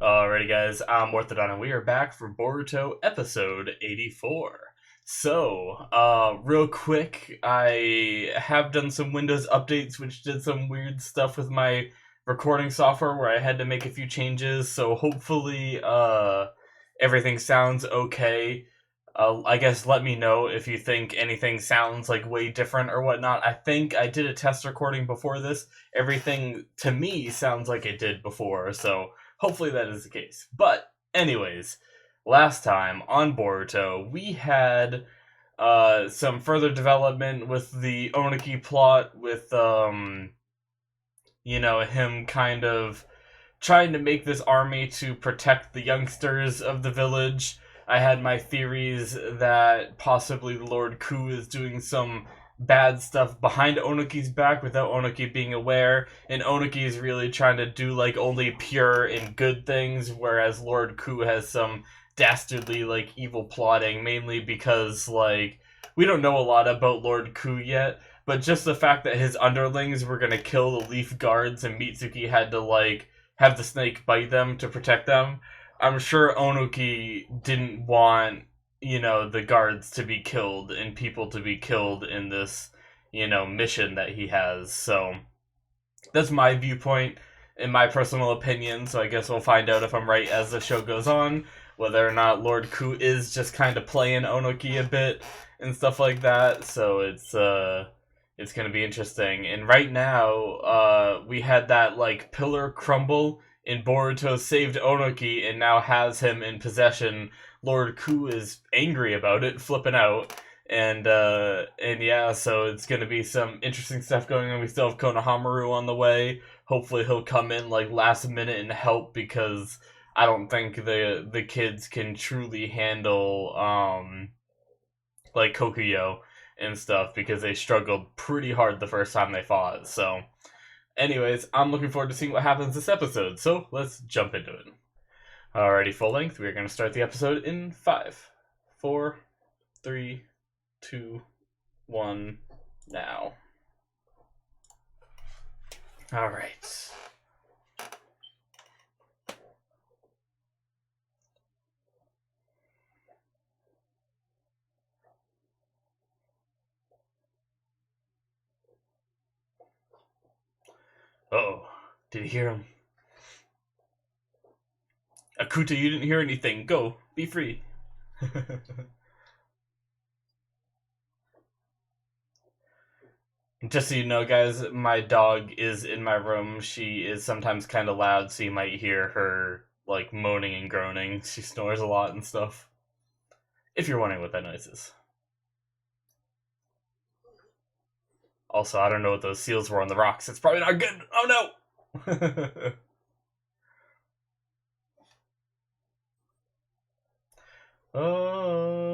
Alrighty, guys, I'm Morthadon, and we are back for Boruto episode 84. Real quick, I have done some Windows updates, which did some weird stuff with my recording software where I had to make a few changes, so hopefully, everything sounds okay. I guess let me know if you think anything sounds like way different or whatnot. I think I did a test recording before this. Everything to me sounds like it did before, so hopefully that is the case. But anyways, last time on Boruto, we had some further development with the Oniki plot with him kind of trying to make this army to protect the youngsters of the village. I had my theories that possibly Lord Ku is doing some bad stuff behind Onuki's back without Onuki being aware, and Onuki is really trying to do like only pure and good things, whereas Lord Ku has some dastardly like evil plotting, mainly because like we don't know a lot about Lord Ku yet, but just the fact that his underlings were gonna kill the Leaf Guards and Mitsuki had to like have the snake bite them to protect them. I'm sure Onuki didn't want, the guards to be killed and people to be killed in this, mission that he has. So that's my viewpoint in my personal opinion. So I guess we'll find out if I'm right as the show goes on, whether or not Lord Ku is just kind of playing Onuki a bit and stuff like that. So it's gonna be interesting. And right now, we had that like pillar crumble, and Boruto saved Onuki and now has him in possession. Lord Ku is angry about it, flipping out. And yeah, so it's gonna be some interesting stuff going on. We still have Konohamaru on the way. Hopefully he'll come in like last minute and help, because I don't think the kids can truly handle like Kokuyo and stuff, because they struggled pretty hard the first time they fought. So anyways, I'm looking forward to seeing what happens this episode. So let's jump into it. Alrighty, full length. We're gonna start the episode in 5, 4, 3, 2, 1, now. Alright. Oh, did you hear him? Akuta, you didn't hear anything. Go, be free. Just so you know, guys, my dog is in my room. She is sometimes kind of loud, so you might hear her like moaning and groaning. She snores a lot and stuff. If you're wondering what that noise is. Also, I don't know what those seals were on the rocks. It's probably not good. Oh no! Oh.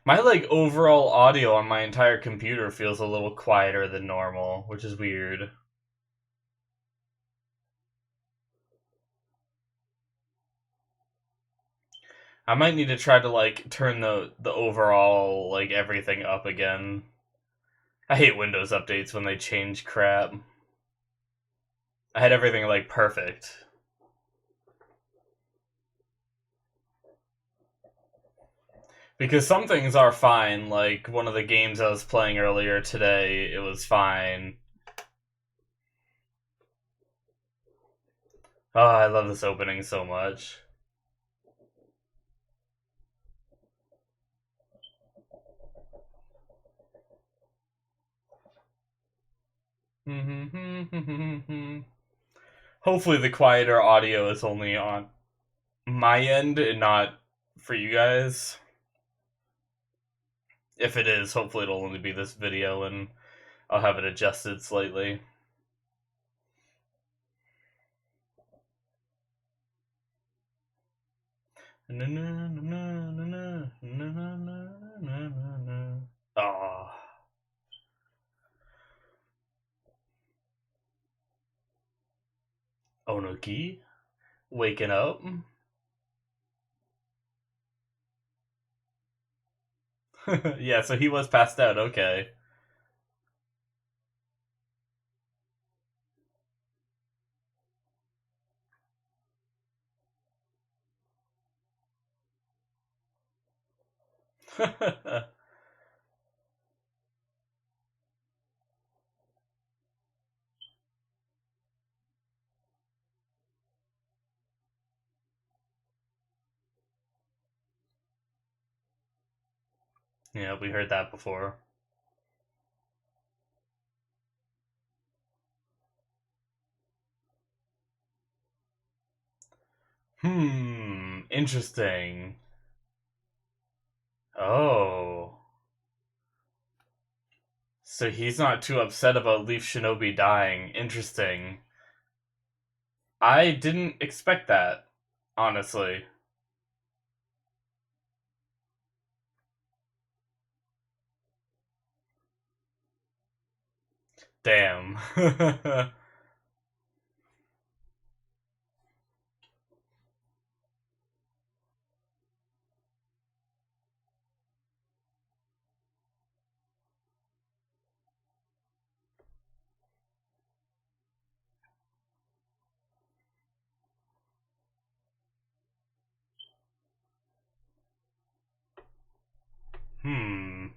My like overall audio on my entire computer feels a little quieter than normal, which is weird. I might need to try to like turn the overall like everything up again. I hate Windows updates when they change crap. I had everything like perfect. Because some things are fine, like one of the games I was playing earlier today, it was fine. Oh, I love this opening so much. Hopefully the quieter audio is only on my end and not for you guys. If it is, hopefully it'll only be this video and I'll have it adjusted slightly. Oh. Onoki? Waking up? Yeah, so he was passed out, okay. Yeah, we heard that before. Interesting. Oh. So he's not too upset about Leaf Shinobi dying. Interesting. I didn't expect that, honestly. Damn. Hmm.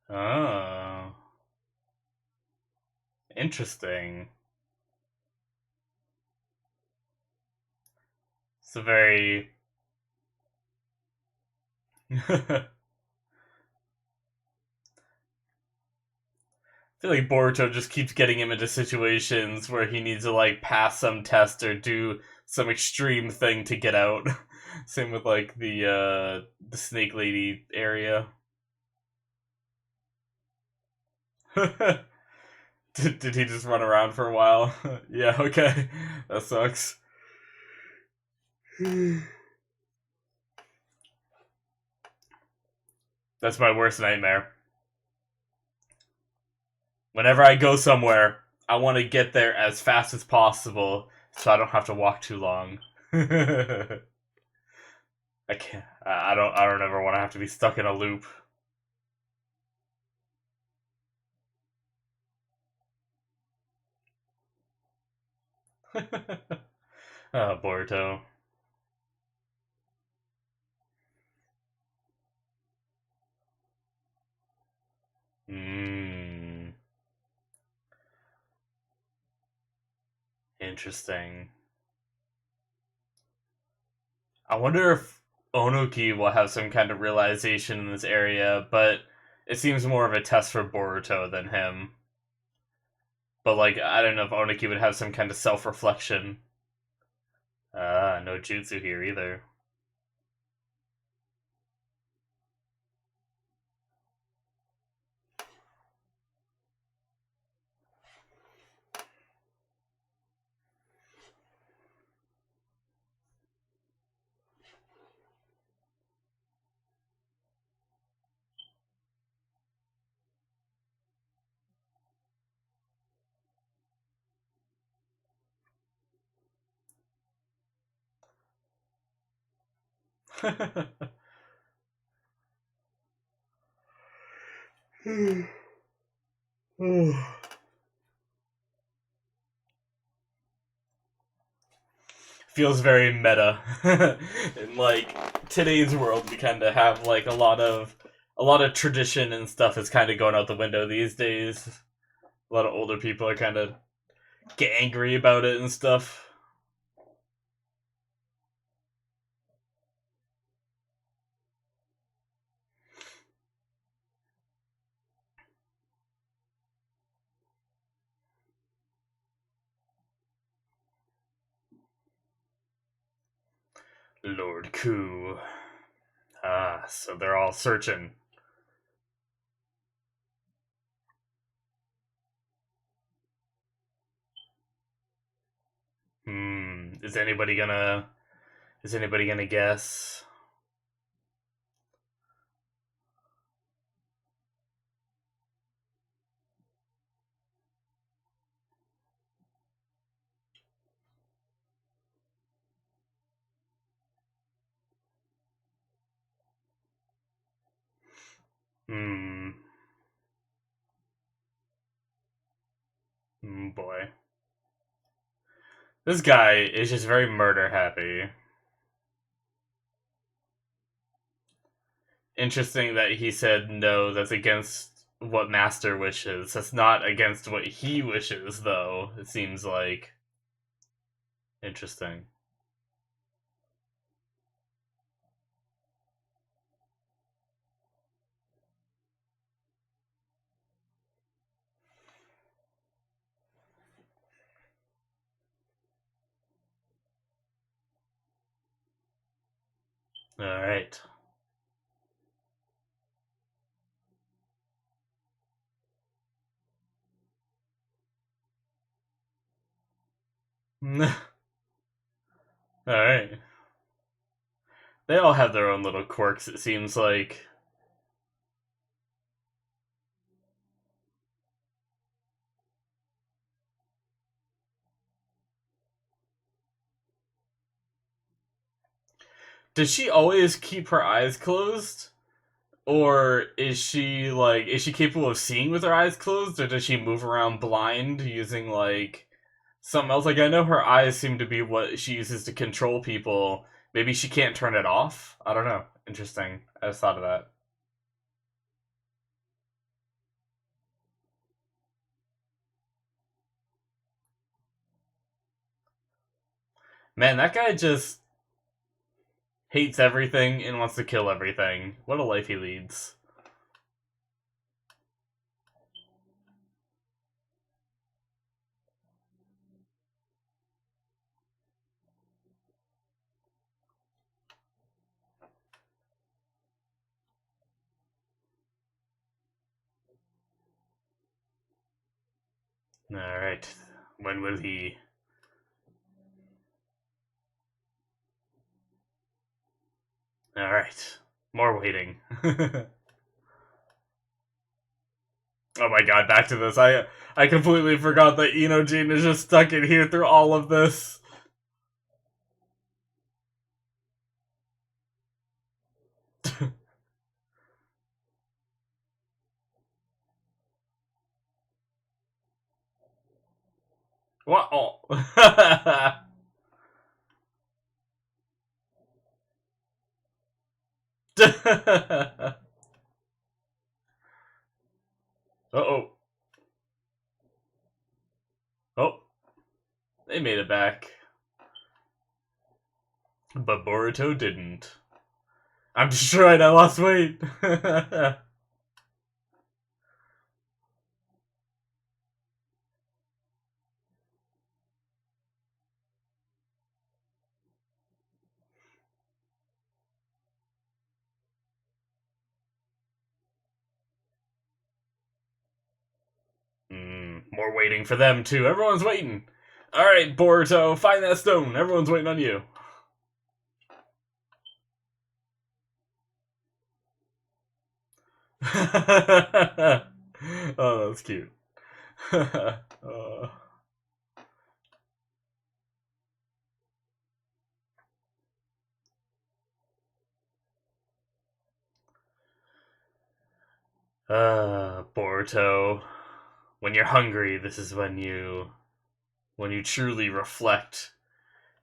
Oh. Interesting. It's a very. I feel like Boruto just keeps getting him into situations where he needs to like pass some test or do some extreme thing to get out. Same with like the snake lady area. did he just run around for a while? Yeah, okay. That sucks. That's my worst nightmare. Whenever I go somewhere, I want to get there as fast as possible so I don't have to walk too long. I can't. I don't ever want to have to be stuck in a loop. Oh, Boruto. Mmm. Interesting. I wonder if Onuki will have some kind of realization in this area, but it seems more of a test for Boruto than him. But like, I don't know if Onuki would have some kind of self-reflection. No jutsu here either. Feels very meta. In like today's world, we kind of have like a lot of tradition and stuff is kind of going out the window these days. A lot of older people are kind of get angry about it and stuff. Lord Ku. Ah, so they're all searching. Is anybody gonna? Is anybody gonna guess? Hmm. Boy. This guy is just very murder happy. Interesting that he said no, that's against what Master wishes. That's not against what he wishes, though, it seems like. Interesting. Alright. Alright. They all have their own little quirks, it seems like. Does she always keep her eyes closed? Or is she capable of seeing with her eyes closed, or does she move around blind using, like, something else? Like, I know her eyes seem to be what she uses to control people. Maybe she can't turn it off? I don't know. Interesting. I just thought of that. Man, that guy just hates everything and wants to kill everything. What a life he leads. Alright. When will he... Alright. More waiting. Oh my god, back to this. I completely forgot that Inojin is just stuck in here through all of this. What? Oh. Uh-oh. Oh, they made it back. But Boruto didn't. I'm destroyed, I lost weight. More waiting for them, too. Everyone's waiting. Alright, Boruto, find that stone. Everyone's waiting on you. Oh, that's cute. Boruto. When you're hungry, this is when you truly reflect.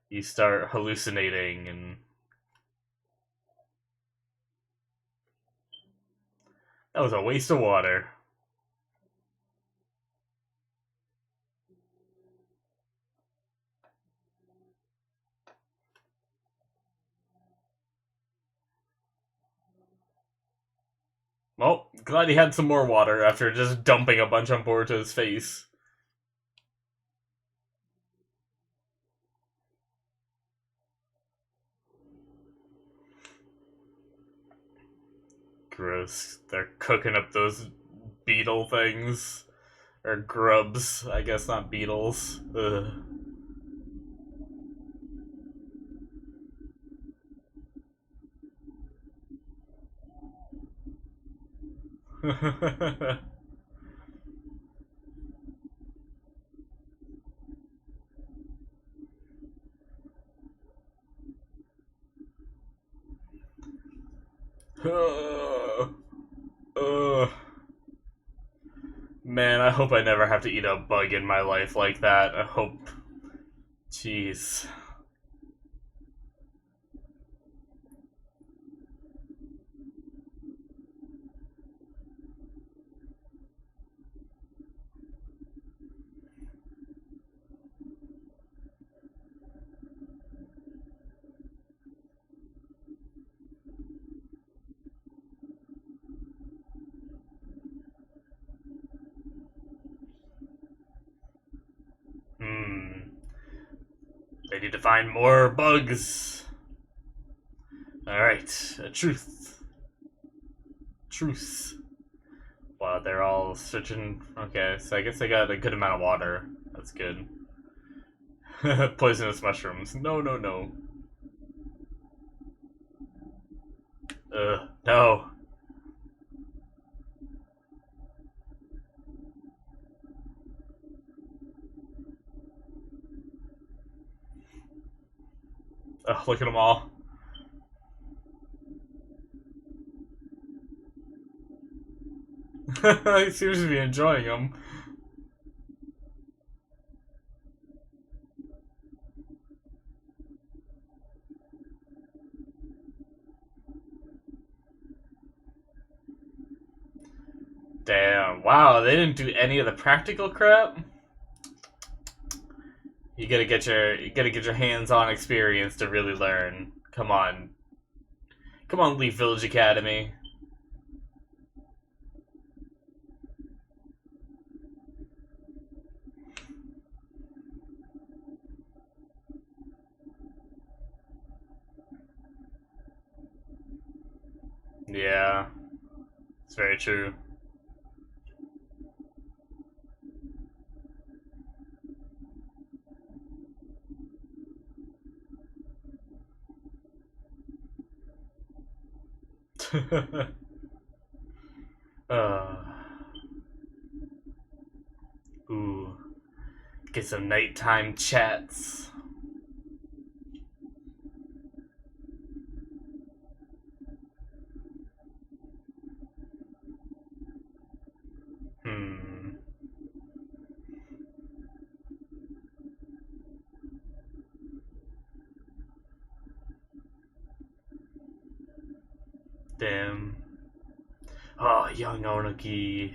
You start hallucinating and that was a waste of water. Well, glad he had some more water after just dumping a bunch on Boruto's face. Gross. They're cooking up those beetle things. Or grubs, I guess, not beetles. Ugh. Man, I hope I never have to eat a bug in my life like that. I hope Jeez. Hmm. They need to find more bugs. Alright, a truth. Truth. Wow, they're all searching. Okay, so I guess they got a good amount of water. That's good. Poisonous mushrooms. No, no, no. No. Ugh, look at them all. He seems to be enjoying them. Damn. Wow, they didn't do any of the practical crap? You gotta get your hands-on experience to really learn. Come on. Come on, Leaf Village Academy. Yeah, it's very true. uh, ooh, get some nighttime chats. Hmm. Damn. Oh, young Onuki.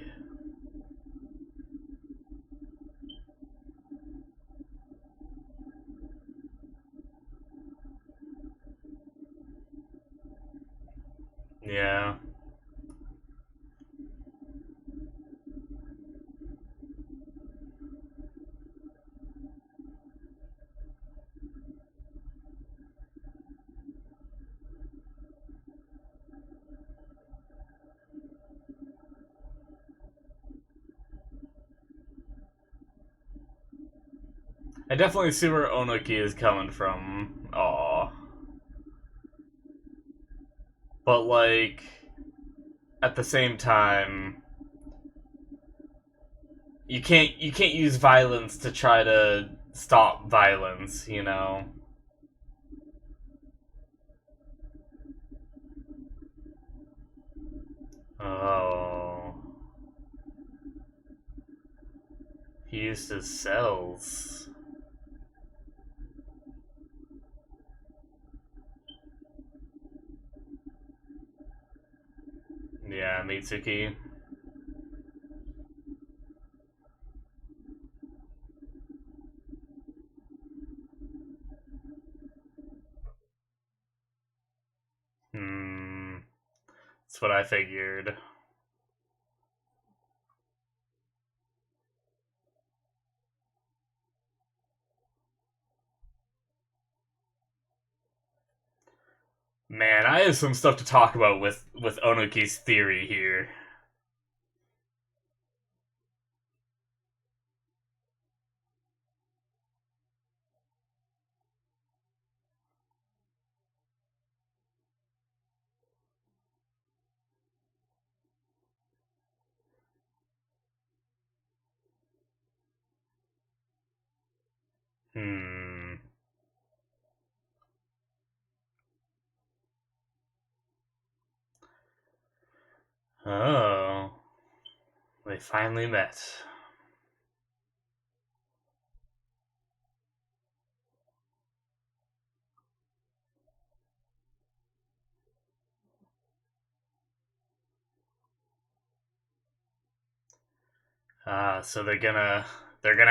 Yeah. I definitely see where Onuki is coming from. Aw. But, like, at the same time, you can't use violence to try to stop violence, you know? Oh. He used his cells. Yeah, Mitsuki. Hmm. That's what I figured. Man, I have some stuff to talk about with Onuki's theory here. Hmm. Oh. They finally met. So they're gonna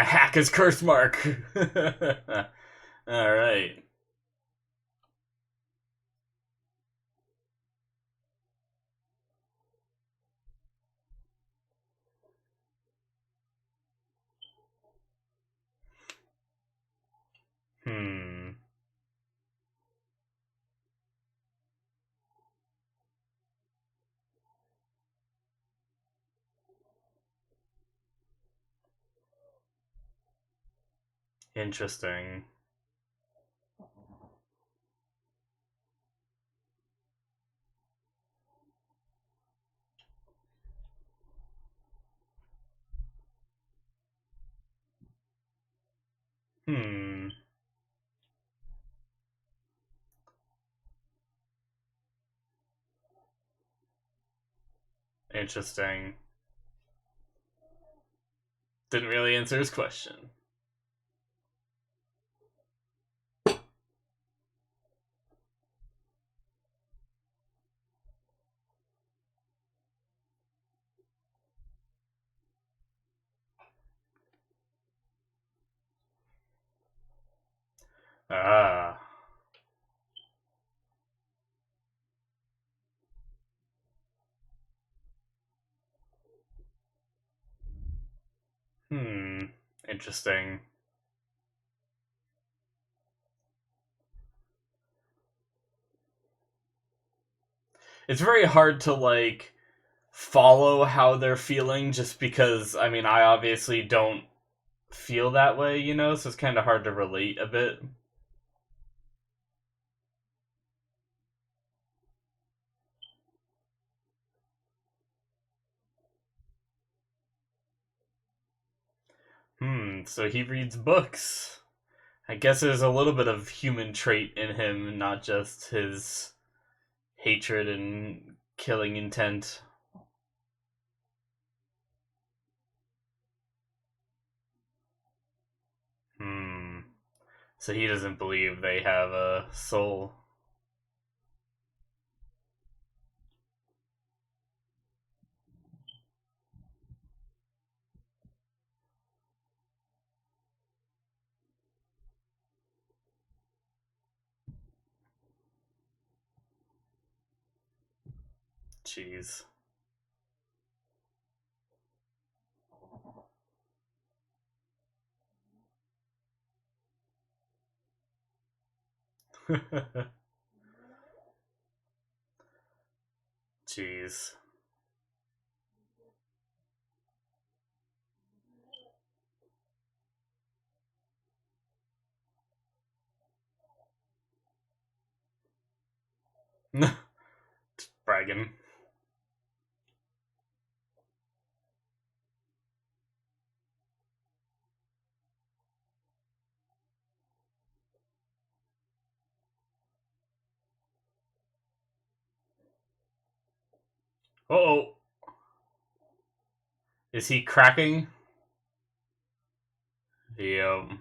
hack his curse mark. All right. Hmm. Interesting. Hmm. Interesting. Didn't really answer his question. Ah. Hmm. Interesting. It's very hard to like follow how they're feeling just because I mean I obviously don't feel that way, so it's kind of hard to relate a bit. So he reads books. I guess there's a little bit of human trait in him, not just his hatred and killing intent. Hmm. So he doesn't believe they have a soul. Jeez. Jeez. Bragging. Oh, is he cracking? Yep.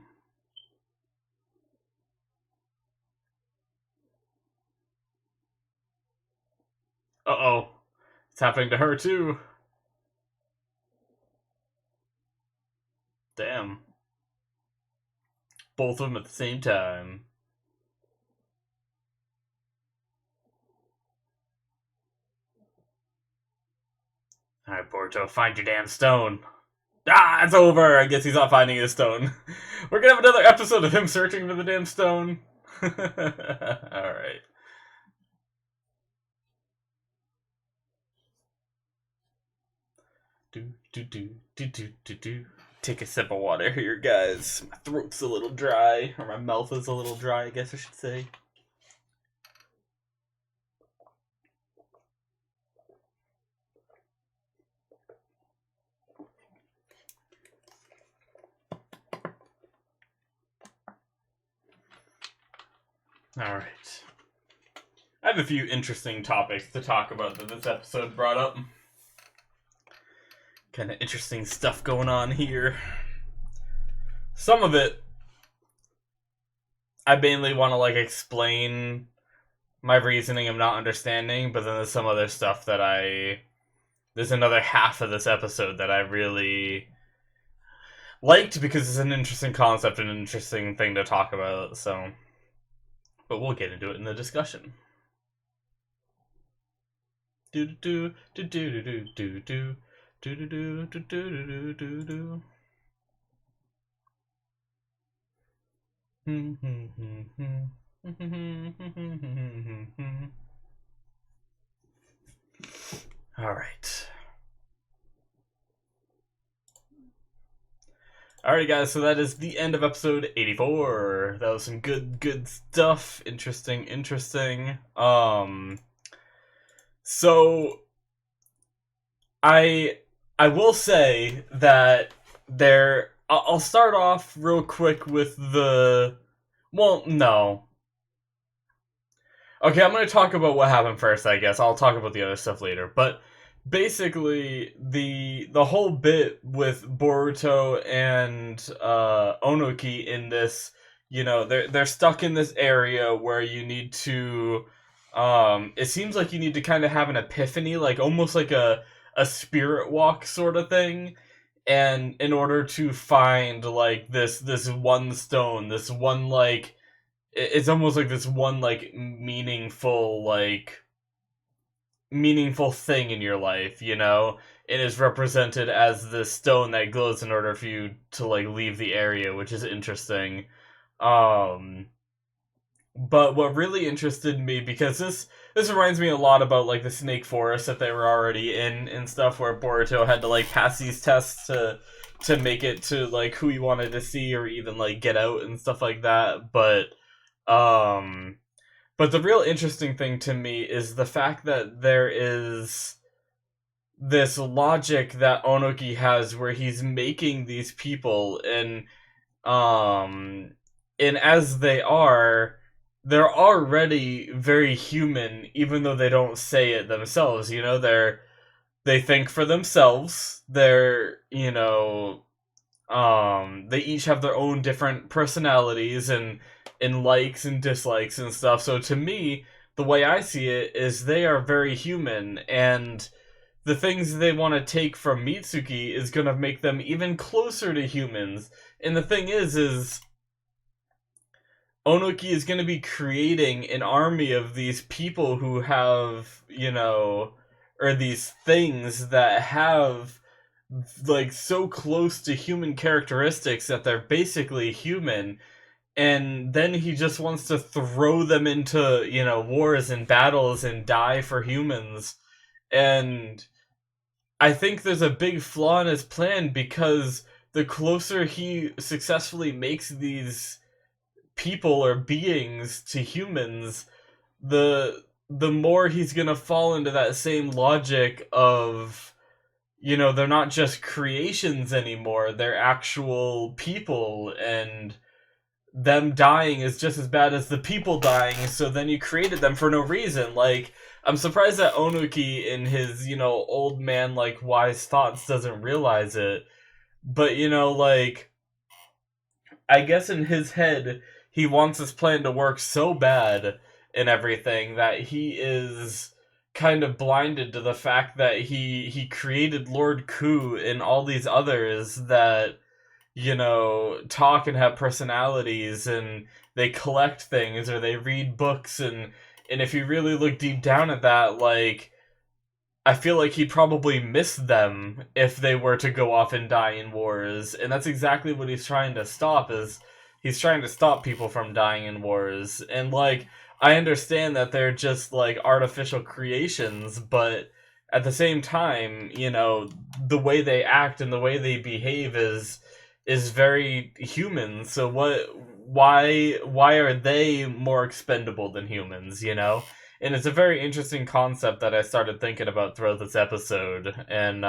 Uh-oh. It's happening to her too. Damn. Both of them at the same time. Alright, Boruto, find your damn stone. Ah, it's over. I guess he's not finding his stone. We're gonna have another episode of him searching for the damn stone. Alright. Do. Take a sip of water here, guys. My throat's a little dry, or my mouth is a little dry, I guess I should say. Alright. I have a few interesting topics to talk about that this episode brought up. Kind of interesting stuff going on here. Some of it, I mainly want to like explain my reasoning of not understanding, but then there's some other stuff that there's another half of this episode that I really liked because it's an interesting concept and an interesting thing to talk about. So, but we'll get into it in the discussion. Do do do do do do do do do do do do do do. All right. Alright guys, so that is the end of episode 84. That was some good stuff. Interesting. So I I will say that I'll start off real quick with the well, no. Okay, I'm going to talk about what happened first, I guess. I'll talk about the other stuff later. But basically, the whole bit with Boruto and Onoki in this, they're stuck in this area where you need to it seems like you need to kind of have an epiphany, like almost like a spirit walk sort of thing. And in order to find like this one stone, this one like it's almost like this one like meaningful thing in your life, it is represented as this stone that glows in order for you to like leave the area, which is interesting. um but what really interested me, because this reminds me a lot about like the snake forest that they were already in and stuff, where Boruto had to like pass these tests to make it to like who he wanted to see or even like get out and stuff like that. Um, but the real interesting thing to me is the fact that there is this logic that Onoki has where he's making these people um and as they're already very human, even though they don't say it themselves. They think for themselves. They each have their own different personalities and likes and dislikes and stuff. So to me, the way I see it is they are very human, and the things they want to take from Mitsuki is going to make them even closer to humans. And the thing is Onoki is going to be creating an army of these people who have, or these things that have like so close to human characteristics that they're basically human. And then he just wants to throw them into, wars and battles and die for humans. And I think there's a big flaw in his plan, because the closer he successfully makes these people or beings to humans, the more he's gonna fall into that same logic of, they're not just creations anymore, they're actual people, and them dying is just as bad as the people dying, so then you created them for no reason. Like, I'm surprised that Onuki, in his, old man, like, wise thoughts, doesn't realize it. But, like, I guess in his head, he wants his plan to work so bad and everything that he is kind of blinded to the fact that he created Lord Ku and all these others that, talk and have personalities, and they collect things or they read books, and if you really look deep down at that, like, I feel like he'd probably miss them if they were to go off and die in wars. And that's exactly what he's trying to stop, is he's trying to stop people from dying in wars. And like, I understand that they're just like artificial creations, but at the same time, the way they act and the way they behave is very human. So why are they more expendable than humans, And it's a very interesting concept that I started thinking about throughout this episode. And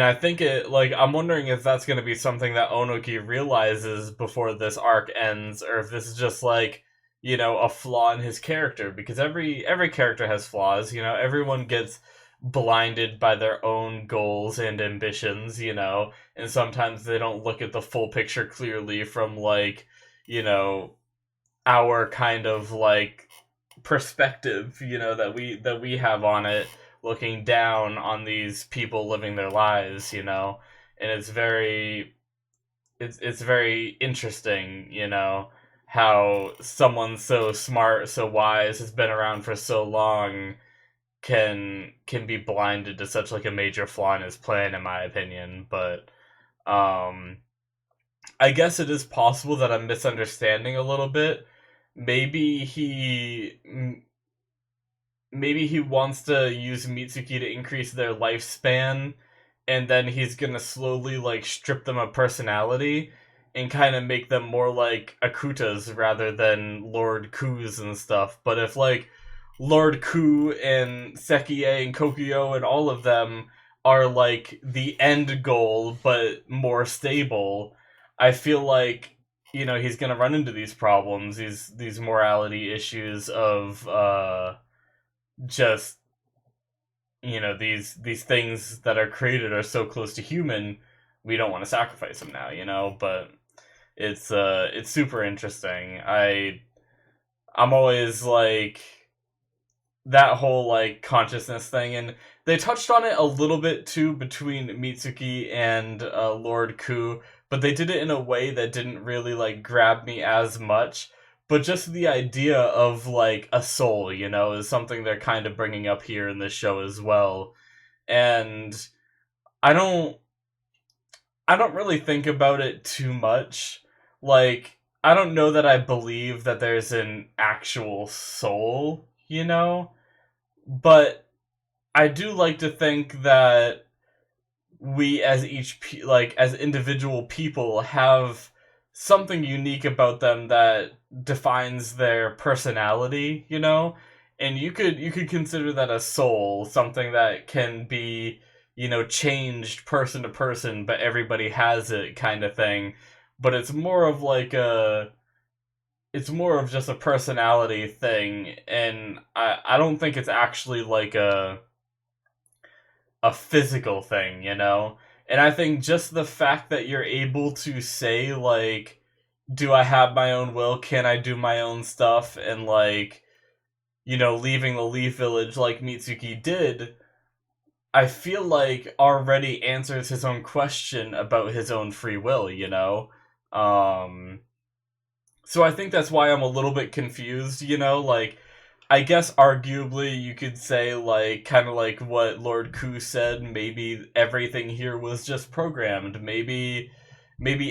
I think I'm wondering if that's going to be something that Onoki realizes before this arc ends, or if this is just like, a flaw in his character, because every character has flaws, everyone gets blinded by their own goals and ambitions, and sometimes they don't look at the full picture clearly from like, our kind of like perspective, that we have on it, looking down on these people living their lives, and it's very interesting, how someone so smart, so wise, has been around for so long can be blinded to such like a major flaw in his plan, in my opinion. But um I guess it is possible that I'm misunderstanding a little bit. Maybe he wants to use Mitsuki to increase their lifespan, and then he's gonna slowly like strip them of personality and kind of make them more like Akutas rather than Lord Kus and stuff. But if like Lord Ku and Sekie and Kokyo and all of them are like the end goal but more stable, I feel like he's gonna run into these problems, these morality issues of just these things that are created are so close to human, we don't want to sacrifice them now, but it's super interesting. I'm always like that whole like consciousness thing, and they touched on it a little bit too between Mitsuki and Lord Ku, but they did it in a way that didn't really like grab me as much. But just the idea of like a soul, is something they're kind of bringing up here in this show as well. And I don't I don't really think about it too much. Like, I don't know that I believe that there's an actual soul, but I do like to think that we as as individual people have something unique about them that defines their personality, and you could consider that a soul, something that can be changed person to person, but everybody has it, kind of thing. But it's more of just a personality thing, and I don't think it's actually like a physical thing, And I think just the fact that you're able to say, like, do I have my own will? Can I do my own stuff? And, like, leaving the Leaf Village like Mitsuki did, I feel like already answers his own question about his own free will, So I think that's why I'm a little bit confused, Like, I guess arguably you could say, like, kind of like what Lord Ku said, maybe everything here was just programmed. Maybe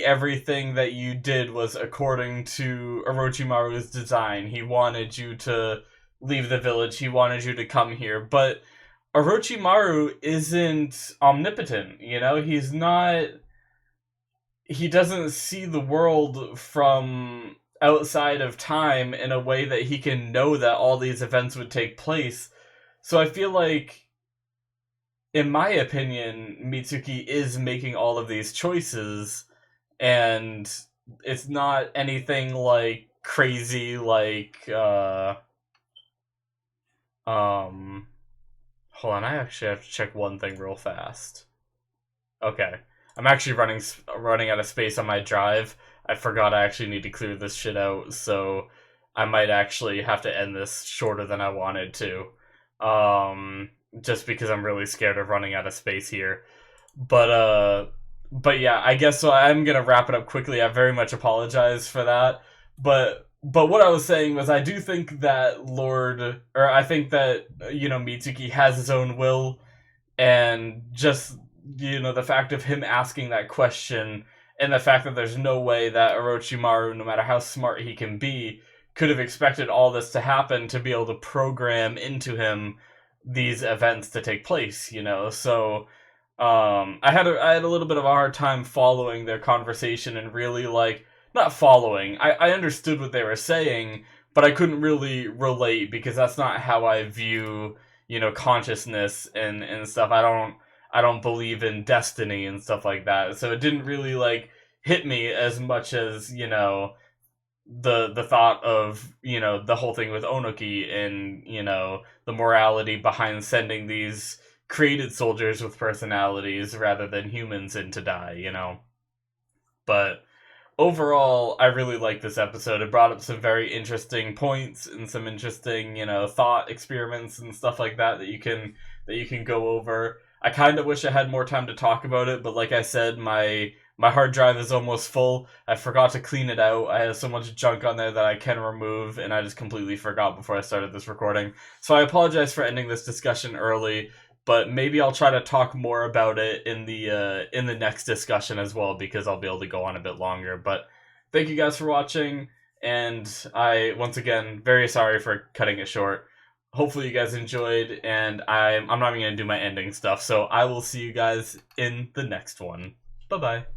everything that you did was according to Orochimaru's design. He wanted you to leave the village, he wanted you to come here, but Orochimaru isn't omnipotent, he doesn't see the world from outside of time in a way that he can know that all these events would take place. So I feel like, in my opinion, Mitsuki is making all of these choices, and it's not anything like crazy, like hold on, I actually have to check one thing real fast. Okay. I'm actually running out of space on my drive. I forgot I actually need to clear this shit out, so I might actually have to end this shorter than I wanted to. Just because I'm really scared of running out of space here. But yeah, I guess so. I'm gonna wrap it up quickly. I very much apologize for that. But what I was saying was, I do think that I think that Mitsuki has his own will, and just the fact of him asking that question, and the fact that there's no way that Orochimaru, no matter how smart he can be, could have expected all this to happen to be able to program into him these events to take place, So I had a little bit of a hard time following their conversation, and really, like, not following. I understood what they were saying, but I couldn't really relate, because that's not how I view consciousness and stuff. I don't believe in destiny and stuff like that. So it didn't really like hit me as much as, the thought of, the whole thing with Onoki, and, the morality behind sending these created soldiers with personalities rather than humans in to die, But overall, I really like this episode. It brought up some very interesting points and some interesting, thought experiments and stuff like that that you can go over. I kind of wish I had more time to talk about it, but like I said, my hard drive is almost full. I forgot to clean it out. I have so much junk on there that I can remove, and I just completely forgot before I started this recording. So I apologize for ending this discussion early, but maybe I'll try to talk more about it in the next discussion as well, because I'll be able to go on a bit longer. But thank you guys for watching, and once again, very sorry for cutting it short. Hopefully you guys enjoyed, and I'm not even going to do my ending stuff, so I will see you guys in the next one. Bye-bye.